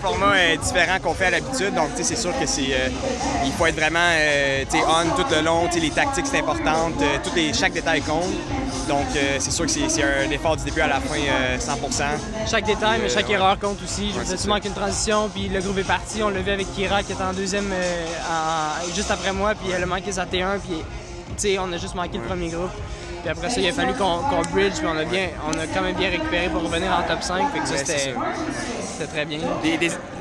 format différent qu'on fait à l'habitude, donc c'est sûr que il faut être vraiment on tout le long, les tactiques c'est important, chaque détail compte. Donc c'est sûr que c'est un effort du début à la fin 100%. Chaque détail, mais chaque erreur compte aussi. Je veux dire, tu manques une transition, puis le groupe est parti. On l'a vu avec Kira qui était en deuxième juste après moi, puis elle a manqué sa T1, puis on a juste manqué le premier groupe. Puis après ça, il a fallu qu'on bridge, puis on a quand même bien récupéré pour revenir en top 5. Fait que ça, c'était très bien.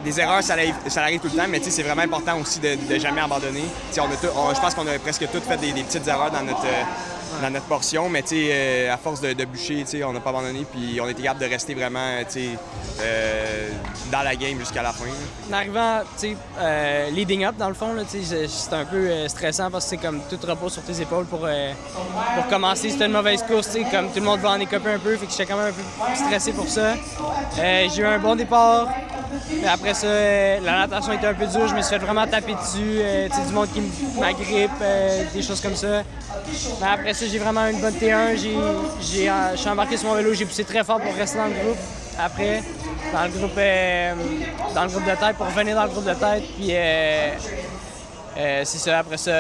Des erreurs, ça arrive tout le temps, mais c'est vraiment important aussi de jamais abandonner. Je pense qu'on a presque tous fait des petites erreurs dans notre portion, mais à force de bûcher, on n'a pas abandonné, puis on était capable de rester vraiment dans la game jusqu'à la fin. En arrivant, leading up, dans le fond, c'est un peu stressant parce que c'est comme tout repose sur tes épaules pour commencer. C'était une mauvaise course, comme tout le monde va en écoper un peu, fait que j'étais quand même un peu stressé pour ça. J'ai eu un bon départ. Après ça, la natation était un peu dure, je me suis fait vraiment taper dessus, du monde qui m'agrippe, des choses comme ça. Mais après ça, j'ai vraiment une bonne T1, je suis embarqué sur mon vélo, j'ai poussé très fort pour rester dans le groupe. Après, dans le groupe de tête, pour revenir dans le groupe de tête, puis c'est ça, après ça,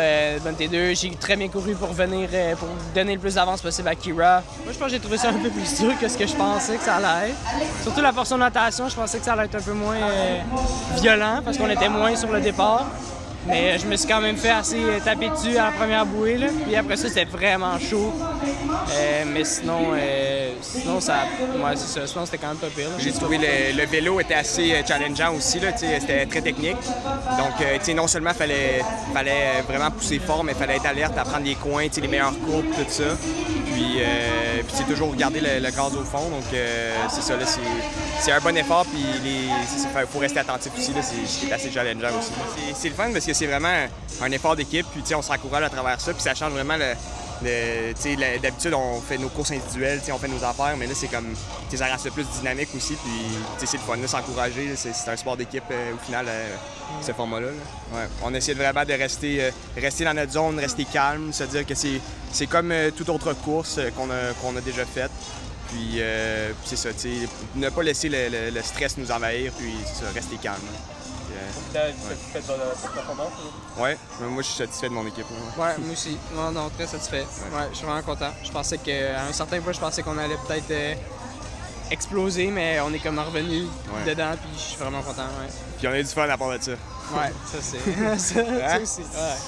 bonne T2, j'ai très bien couru pour venir, pour donner le plus d'avance possible à Kira. Moi, je pense que j'ai trouvé ça un peu plus dur que ce que je pensais que ça allait être. Surtout la portion de natation, je pensais que ça allait être un peu moins violent parce qu'on était moins sur le départ. Mais je me suis quand même fait assez taper dessus à la première bouée. Là. Puis après ça, c'était vraiment chaud. Mais sinon c'est ça. Sinon, c'était quand même pas pire. J'ai trouvé le vélo était assez challengeant aussi. C'était très technique. Donc, non seulement fallait vraiment pousser fort, mais il fallait être alerte à prendre les coins, les meilleures courbes, tout ça. Puis c'est toujours garder le gaz au fond. Donc, c'est ça. C'est un bon effort. Puis il faut rester attentif aussi. C'est assez challengeant aussi. C'est le fun parce que c'est vraiment un effort d'équipe. Puis on s'encourage à travers ça. Puis ça change vraiment d'habitude, on fait nos courses individuelles, on fait nos affaires, mais là, c'est comme, ça rend ça plus dynamique aussi, puis c'est le fun, de s'encourager, c'est un sport d'équipe au final, ce format-là. Ouais. On essaie vraiment de rester dans notre zone, rester calme, se dire que c'est comme toute autre course qu'on a déjà faite. Puis c'est ça, ne pas laisser le stress nous envahir, puis rester calme. T'es satisfait de votre performance? Oui, moi je suis satisfait de mon équipe. Ouais, moi aussi. Non, très satisfait. Ouais, je suis vraiment content. Je pensais qu'à un certain point, qu'on allait peut-être exploser, mais on est comme revenu dedans, puis je suis vraiment content. Ouais. Puis on a eu du fun à part de ça. Ouais, ça c'est. ça aussi. Ouais.